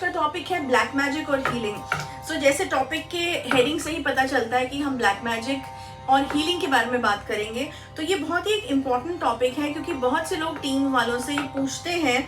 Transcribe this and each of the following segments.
का टॉपिक है black magic और हीलिंग। सो जैसे टॉपिक के हेडिंग से ही पता चलता है कि हम ब्लैक मैजिक और हीलिंग के बारे में बात करेंगे। तो ये बहुत ही एक इम्पॉर्टेंट टॉपिक है, क्योंकि बहुत से लोग टीम वालों से ये पूछते हैं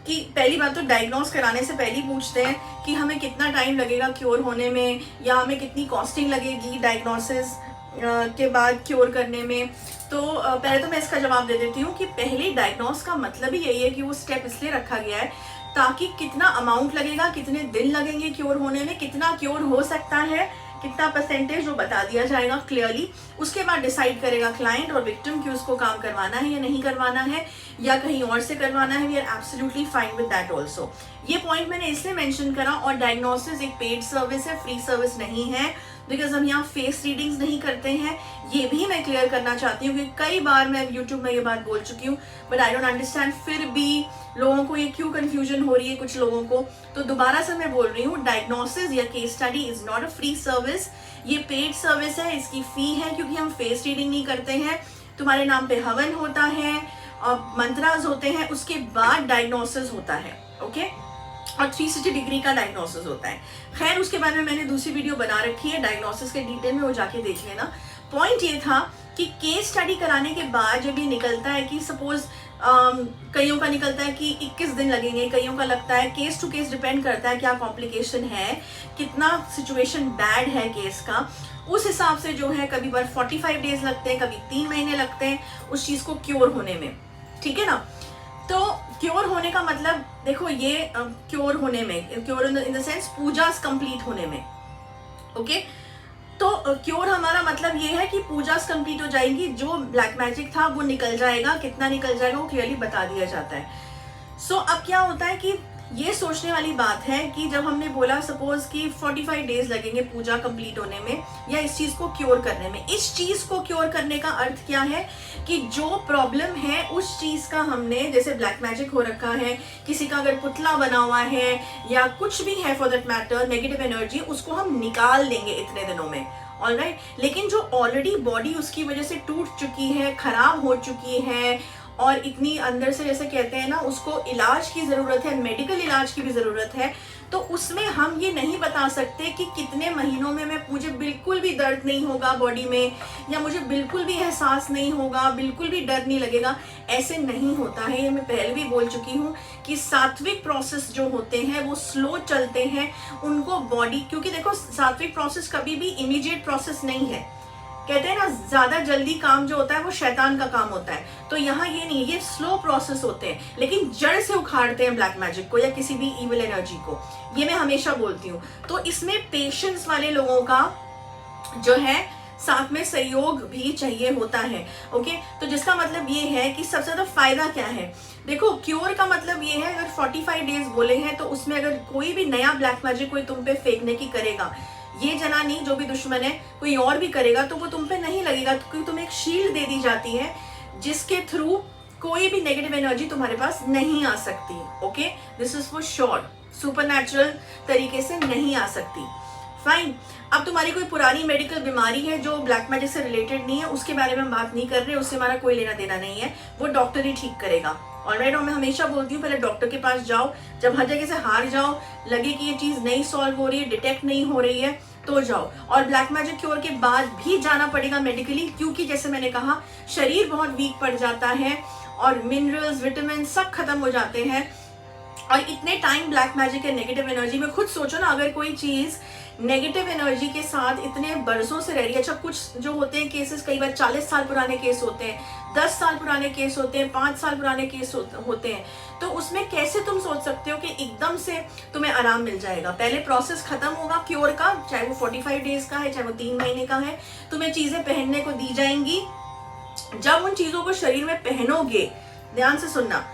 कि पहली बात तो डायग्नोस कराने से पहले पूछते हैं कि हमें कितना टाइम लगेगा क्योर होने में, या हमें कितनी कॉस्टिंग लगेगी डायग्नोसिस के बाद क्योर करने में। तो पहले तो मैं इसका जवाब दे देती हूँ कि पहले डायग्नोस का मतलब ही यही है कि वो स्टेप इसलिए रखा गया है ताकि कितना अमाउंट लगेगा, कितने दिन लगेंगे क्योर होने में, कितना क्योर हो सकता है, कितना परसेंटेज वो बता दिया जाएगा क्लियरली। उसके बाद डिसाइड करेगा क्लाइंट और विक्टिम कि उसको काम करवाना है या नहीं करवाना है, या कहीं और से करवाना है। We are absolutely fine with that also. ये पॉइंट मैंने इसलिए मेंशन करा। और डायग्नोसिस एक पेड सर्विस है, फ्री सर्विस नहीं है, बिकॉज हम यहाँ फेस रीडिंग्स नहीं करते हैं। ये भी मैं क्लियर करना चाहती हूँ क्योंकि कई बार मैं यूट्यूब में ये बात बोल चुकी हूँ, बट आई डोंट अंडरस्टैंड फिर भी लोगों को ये क्यों कंफ्यूजन हो रही है कुछ लोगों को। तो दोबारा से मैं बोल रही हूँ, डायग्नोसिस या case study is not a free service, ये पेड सर्विस है। इसकी फी है क्योंकि हम फेस रीडिंग नहीं करते हैं। तुम्हारे नाम पे हवन होता है और मंत्रास होते हैं, उसके बाद डायग्नोसिस होता है, ओके। और 360 डिग्री का डायग्नोसिस होता है। खैर, उसके बारे में मैंने दूसरी वीडियो बना रखी है डायग्नोसिस के डिटेल में, वो जाके देख लेना। पॉइंट ये था कि केस स्टडी कराने के बाद जब ये निकलता है कि सपोज कईयों का निकलता है कि 21 दिन लगेंगे, कईयों का लगता है, केस टू केस डिपेंड करता है क्या कॉम्प्लिकेशन है, कितना सिचुएशन बैड है केस का। उस हिसाब से जो है कभी बार 45 डेज लगते हैं, कभी 3 महीने लगते हैं उस चीज को क्योर होने में, ठीक है ना। तो क्योर होने का मतलब देखो, ये क्योर होने में, cure in the sense puja complete होने में, ओके। तो क्योर हमारा मतलब ये है कि पूजा कंप्लीट हो जाएगी, जो ब्लैक मैजिक था वो निकल जाएगा, कितना निकल जाएगा वो क्लियरली बता दिया जाता है। सो अब क्या होता है कि ये सोचने वाली बात है कि जब हमने बोला सपोज कि 45 डेज लगेंगे पूजा कंप्लीट होने में या इस चीज को क्योर करने में। इस चीज को क्योर करने का अर्थ क्या है कि जो प्रॉब्लम है उस चीज का हमने, जैसे ब्लैक मैजिक हो रखा है, किसी का अगर पुतला बना हुआ है या कुछ भी है for that matter, negative energy, उसको हम निकाल देंगे इतने दिनों में, ऑलराइट। लेकिन जो ऑलरेडी बॉडी उसकी वजह से टूट चुकी है, खराब हो चुकी है और इतनी अंदर से जैसे कहते हैं ना, उसको इलाज की जरूरत है, मेडिकल इलाज की भी जरूरत है, तो उसमें हम ये नहीं बता सकते कि कितने महीनों में मुझे बिल्कुल भी दर्द नहीं होगा बॉडी में, या मुझे बिल्कुल भी एहसास नहीं होगा, बिल्कुल भी डर नहीं लगेगा। ऐसे नहीं होता है। ये मैं पहले भी बोल चुकी हूँ कि सात्विक प्रोसेस जो होते हैं वो स्लो चलते हैं, उनको बॉडी, क्योंकि देखो सात्विक प्रोसेस कभी भी इमीडिएट प्रोसेस नहीं है। कहते हैं ना, ज्यादा जल्दी काम जो होता है वो शैतान का काम होता है। तो यहाँ ये नहीं, ये स्लो प्रोसेस होते हैं, लेकिन जड़ से उखाड़ते हैं ब्लैक मैजिक को या किसी भी इविल एनर्जी को। ये मैं हमेशा बोलती हूँ। तो इसमें पेशेंस वाले लोगों का जो है साथ में सहयोग भी चाहिए होता है, ओके। तो जिसका मतलब ये है कि सबसे ज्यादा फायदा क्या है। देखो, क्योर का मतलब ये है, अगर 45 डेज बोले हैं तो उसमें अगर कोई भी नया ब्लैक मैजिक कोई तुम पे फेंकने की करेगा, ये जना नहीं, जो भी दुश्मन है कोई और भी करेगा, तो वो तुम पे नहीं लगेगा, क्योंकि तुम्हें एक शील्ड दे दी जाती है जिसके थ्रू कोई भी नेगेटिव एनर्जी तुम्हारे पास नहीं आ सकती, okay. This is for sure, supernatural तरीके से नहीं आ सकती, फाइन। अब तुम्हारी कोई पुरानी मेडिकल बीमारी है जो ब्लैक मैजिक से रिलेटेड नहीं है, उसके बारे में हम बात नहीं कर रहे, उससे हमारा कोई लेना देना नहीं है, वो डॉक्टर ही ठीक करेगा, ऑलराइट। और मैं हमेशा बोलती हूँ, पहले डॉक्टर के पास जाओ, जब हर जगह से हार जाओ, लगे कि ये चीज नहीं सॉल्व हो रही है, डिटेक्ट नहीं हो रही है, तो जाओ। और ब्लैक मैजिक क्योर के बाद भी जाना पड़ेगा मेडिकली, क्योंकि जैसे मैंने कहा शरीर बहुत वीक पड़ जाता है और मिनरल्स, विटामिन सब खत्म हो जाते हैं। और इतने टाइम ब्लैक मैजिक है नेगेटिव एनर्जी में, खुद सोचो ना, अगर कोई चीज नेगेटिव एनर्जी के साथ इतने बरसों से रह रही है। अच्छा, कुछ जो होते हैं केसेस, कई बार 40 साल पुराने केस होते हैं, 10 साल पुराने केस होते हैं, 5 साल पुराने केस होते हैं, तो उसमें कैसे तुम सोच सकते हो कि एकदम से तुम्हें आराम मिल जाएगा। पहले प्रोसेस खत्म होगा क्योर का, चाहे वो 45 डेज का है, चाहे वो 3 महीने का है, तुम्हें चीजें पहनने को दी जाएंगी। जब उन चीजों को शरीर में पहनोगे, ध्यान से सुनना,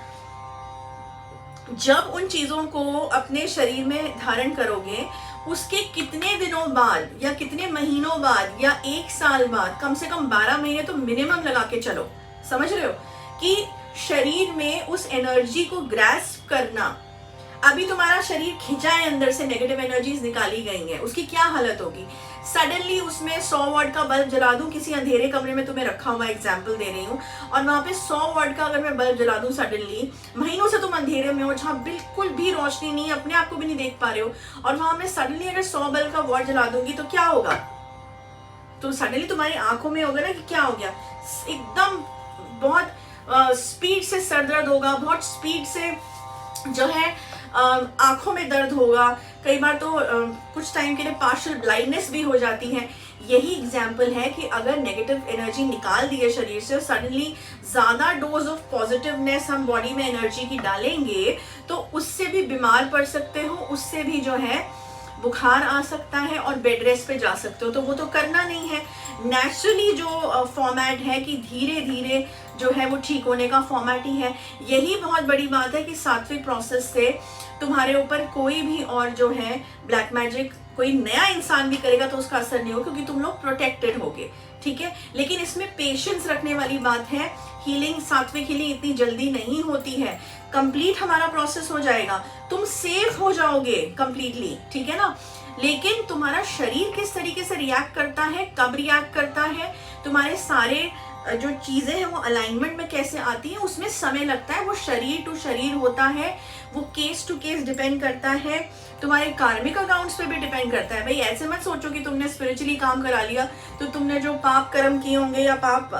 जब उन चीजों को अपने शरीर में धारण करोगे, उसके कितने दिनों बाद या कितने महीनों बाद या 1 साल बाद, कम से कम 12 महीने तो मिनिमम लगा के चलो, समझ रहे हो, कि शरीर में उस एनर्जी को ग्रैस्प करना। अभी तुम्हारा शरीर खिंचा है, अंदर से नेगेटिव एनर्जीज निकाली गई हैं, उसकी क्या हालत होगी? सडनली उसमें 100 वाट का बल्ब जला दूं, किसी अंधेरे कमरे में तुम्हें रखा हुआ एग्जाम्पल दे रही हूँ, और वहां पे 100 वाट का अगर मैं बल्ब जला दूं सडनली, महीनों से तुम अंधेरे में हो जहाँ बिल्कुल भी रोशनी नहीं, अपने आप को भी नहीं देख पा रहे हो, और वहां में सडनली अगर 100 बल्ब का वाट जला दूंगी तो क्या होगा? तो सडनली तुम्हारी आंखों में होगा ना कि क्या हो गया, एकदम बहुत स्पीड से सर दर्द होगा, बहुत स्पीड से जो है आंखों में दर्द होगा, कई बार तो कुछ टाइम के लिए पार्शियल ब्लाइंडनेस भी हो जाती है। यही एग्जाम्पल है कि अगर नेगेटिव एनर्जी निकाल दी है शरीर से और सडनली ज्यादा डोज ऑफ पॉजिटिवनेस हम बॉडी में एनर्जी की डालेंगे तो उससे भी बीमार पड़ सकते हो, उससे भी जो है बुखार आ सकता है और बेड रेस्ट पे जा सकते हो। तो वो तो करना नहीं है। नेचुरली जो फॉर्मेट है कि धीरे धीरे जो है वो ठीक होने का फॉर्मेट ही है। यही बहुत बड़ी बात है कि सात्विक प्रोसेस से तुम्हारे ऊपर कोई भी और जो है ब्लैक मैजिक कोई नया इंसान भी करेगा तो उसका असर नहीं होगा, क्योंकि तुम लोग प्रोटेक्टेड होगे, ठीक है। लेकिन इसमें पेशेंस रखने वाली बात है। हीलिंग, सात्विक हीलिंग इतनी जल्दी नहीं होती है। कंप्लीट हमारा प्रोसेस हो जाएगा, तुम सेफ हो जाओगे कंप्लीटली, ठीक है ना। लेकिन तुम्हारा शरीर किस तरीके से रिएक्ट करता है, कब रिएक्ट करता है, तुम्हारे सारे जो चीजें हैं वो अलाइनमेंट में कैसे आती हैं, उसमें समय लगता है। वो शरीर टू शरीर होता है, वो केस टू केस डिपेंड करता है, तुम्हारे कार्मिक अकाउंट्स पे भी डिपेंड करता है। भाई ऐसे मत सोचो कि तुमने स्पिरिचुअली काम करा लिया तो तुमने जो पाप कर्म किए होंगे या पाप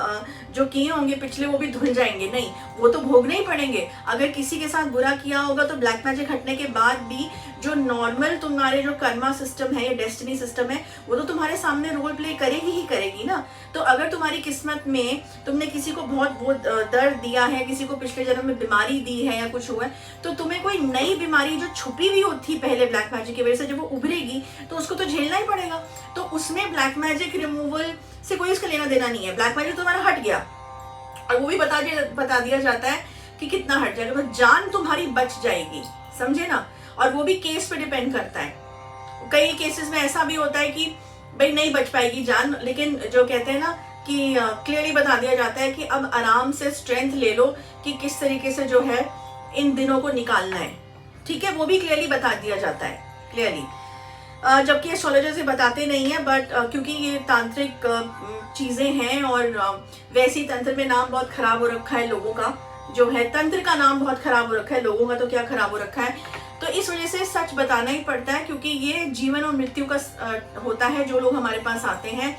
जो किए होंगे पिछले वो भी धुल जाएंगे, नहीं, वो तो भोगने ही पड़ेंगे। अगर किसी के साथ बुरा किया होगा तो ब्लैक मैजिक हटने के बाद भी जो नॉर्मल तुम्हारे जो कर्मा सिस्टम है या डेस्टिनी सिस्टम है वो तो तुम्हारे सामने रोल प्ले करेगी ही करेगी ना। तो अगर तुम्हारी किस्मत में तुमने किसी को बहुत दर्द दिया है, किसी को पिछले जन्म में बीमारी दी है या कुछ हुआ है, तो तुम्हें कोई नई बीमारी जो छुपी हुई होती पहले ब्लैक मैजिक की वजह से जब वो उभरेगी तो उसको तो झेलना ही पड़ेगा। तो उसमें ब्लैक मैजिक रिमूवल से कोई उसका लेना देना नहीं है। ब्लैक मैजिक तुम्हारा हट गया और वो भी बता दिया जाता है कि कितना हट जाएगा, तो जान तुम्हारी बच जाएगी, समझे ना। और वो भी केस पे डिपेंड करता है। कई केसेस में ऐसा भी होता है कि भाई नहीं बच पाएगी जान, लेकिन जो कहते हैं ना कि क्लियरली बता दिया जाता है कि अब आराम से स्ट्रेंथ ले लो कि किस तरीके से जो है इन दिनों को निकालना है, ठीक है। वो भी क्लियरली बता दिया जाता है क्लियरली, जबकि एस्ट्रोलॉजर्स ये बताते नहीं है, बट क्योंकि ये तांत्रिक चीजें हैं और वैसे ही तंत्र में नाम बहुत खराब हो रखा है लोगों का, जो है तंत्र का नाम बहुत खराब हो रखा है, लोगों का तो क्या खराब हो रखा है। तो इस वजह से सच बताना ही पड़ता है, क्योंकि ये जीवन और मृत्यु का होता है। जो लोग हमारे पास आते हैं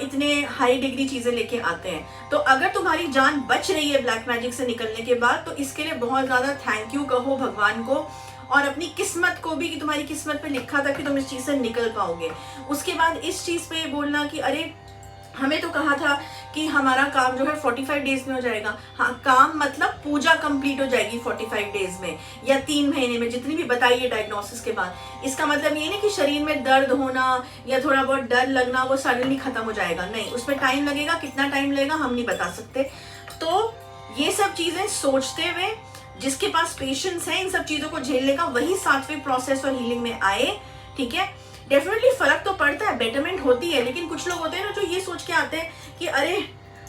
इतने हाई डिग्री चीजें लेके आते हैं, तो अगर तुम्हारी जान बच रही है ब्लैक मैजिक से निकलने के बाद तो इसके लिए बहुत ज्यादा थैंक यू कहो भगवान को और अपनी किस्मत को भी, कि तुम्हारी किस्मत पे लिखा था कि तुम इस चीज से निकल पाओगे। उसके बाद इस चीज पे बोलना कि अरे हमें तो कहा था कि हमारा काम जो है 45 डेज में हो जाएगा। हाँ, काम मतलब पूजा कंप्लीट हो जाएगी 45 डेज में या 3 महीने में, जितनी भी बताई है डायग्नोसिस के बाद। इसका मतलब ये नहीं कि शरीर में दर्द होना या थोड़ा बहुत डर लगना वो सडनली खत्म हो जाएगा, नहीं, उसमें टाइम लगेगा। कितना टाइम लगेगा हम नहीं बता सकते। तो ये सब चीजें सोचते हुए जिसके पास पेशेंस है इन सब चीजों को झेलने का, वही सात्विक प्रोसेस और हीलिंग में आए, ठीक है। डेफिनेटली फर्क तो पड़ता है, बेटरमेंट होती है, लेकिन कुछ लोग होते हैं ना जो ये सोच के आते हैं कि अरे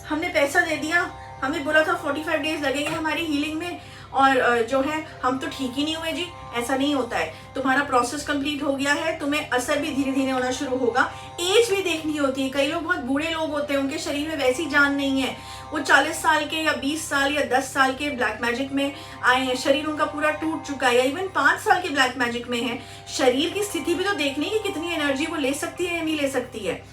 हमने पैसा दे दिया, हमें बोला था 45 डेज लगेंगे हमारी हीलिंग में और जो है हम तो ठीक ही नहीं हुए जी। ऐसा नहीं होता है, तुम्हारा प्रोसेस कंप्लीट हो गया है, तुम्हें असर भी धीरे धीरे होना शुरू होगा। एज भी देखनी होती है। कई लोग बहुत बूढ़े लोग होते हैं, उनके शरीर में वैसी जान नहीं है, वो 40 साल के या 20 साल या 10 साल के ब्लैक मैजिक में आए हैं, शरीर उनका पूरा टूट चुका है, या इवन 5 साल के ब्लैक मैजिक में है, शरीर की स्थिति भी तो देखनी है कि कितनी एनर्जी वो ले सकती है या नहीं ले सकती है।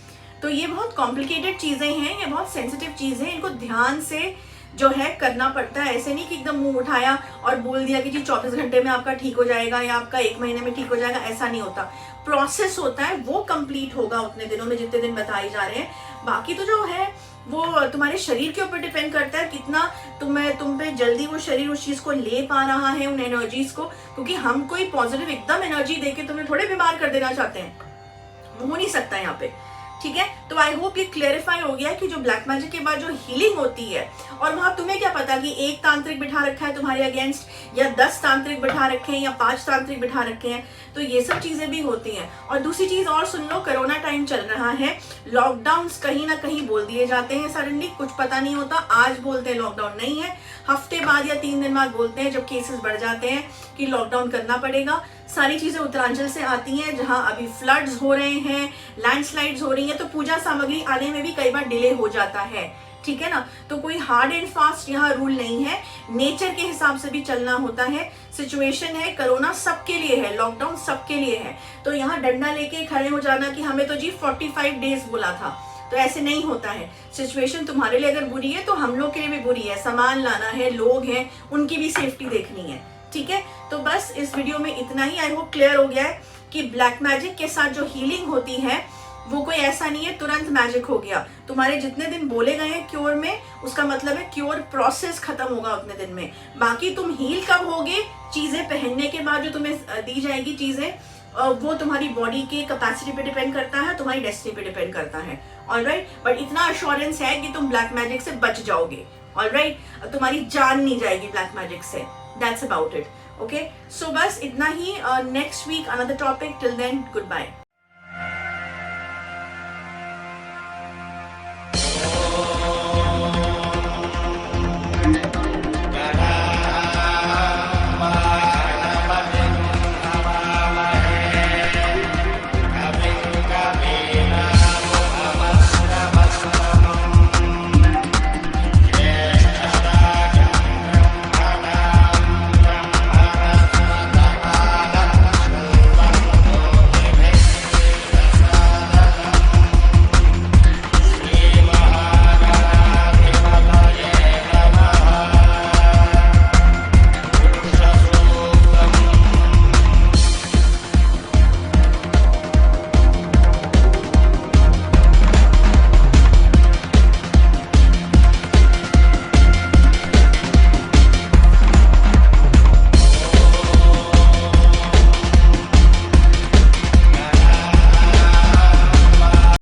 तो ये बहुत कॉम्प्लिकेटेड चीजें हैं, ये बहुत सेंसिटिव चीजें हैं, इनको ध्यान से जो है करना पड़ता है। ऐसे नहीं कि एकदम मुंह उठाया और बोल दिया कि जी 24 घंटे में आपका ठीक हो जाएगा या आपका 1 महीने में ठीक हो जाएगा, ऐसा नहीं होता। प्रोसेस होता है, वो कंप्लीट होगा उतने दिनों में जितने दिन बताए जा रहे हैं। बाकी तो जो है वो तुम्हारे शरीर के ऊपर डिपेंड करता है कितना तुम पे जल्दी वो शरीर उस चीज को ले पा रहा है, उन एनर्जीज को। क्योंकि हम कोई पॉजिटिव एकदम एनर्जी देके तुम्हें थोड़े बीमार कर देना चाहते हैं, हो नहीं सकता यहाँ पे, ठीक है। तो आई होप ये क्लेरिफाई हो गया कि जो ब्लैक मैजिक के बाद जो हीलिंग होती है, और वहां तुम्हें क्या पता कि एक तांत्रिक बिठा रखा है तुम्हारे अगेंस्ट या 10 तांत्रिक बिठा रखे हैं या 5 तांत्रिक बिठा रखे हैं, तो ये सब चीजें भी होती हैं। और दूसरी चीज और सुन लो, कोरोना टाइम चल रहा है, लॉकडाउन कहीं ना कहीं बोल दिए जाते हैं सडनली, कुछ पता नहीं होता, आज बोलते हैं लॉकडाउन नहीं है, हफ्ते बाद या 3 दिन बाद बोलते हैं जब केसेस बढ़ जाते हैं कि लॉकडाउन करना पड़ेगा। सारी चीजें उत्तरांचल से आती हैं जहां अभी फ्लड्स हो रहे हैं, लैंडस्लाइड्स हो रही हैं, तो पूजा सामग्री आने में भी कई बार डिले हो जाता है, ठीक है ना। तो कोई हार्ड एंड फास्ट यहाँ रूल नहीं है, नेचर के हिसाब से भी चलना होता है। सिचुएशन है, कोरोना सबके लिए है, लॉकडाउन सबके लिए है, तो यहाँ डंडा लेके खड़े हो जाना कि हमें तो जी 45 डेज बोला था, तो ऐसे नहीं होता है। सिचुएशन तुम्हारे लिए अगर बुरी है तो हम लोग के लिए भी बुरी है, सामान लाना है, लोग हैं, उनकी भी सेफ्टी देखनी है, ठीक है। तो बस इस वीडियो में इतना ही। आई होप क्लियर हो गया है कि ब्लैक मैजिक के साथ जो हीलिंग होती है वो कोई ऐसा नहीं है तुरंत मैजिक हो गया। तुम्हारे जितने दिन बोले गए हैं क्योर में, उसका मतलब है क्योर प्रोसेस खत्म होगा उतने दिन में। बाकी तुम हील कब होगे, चीजें पहनने के बाद जो तुम्हें दी जाएगी चीजें, वो तुम्हारी बॉडी के कैपेसिटी पे डिपेंड करता है, तुम्हारी डेस्टिनी पे डिपेंड करता है, ऑलराइट। बट इतना अश्योरेंस है कि तुम ब्लैक मैजिक से बच जाओगे, ऑलराइट, तुम्हारी जान नहीं जाएगी ब्लैक मैजिक से, that's about it, okay. So बस इतना ही, next week another topic, till then good bye.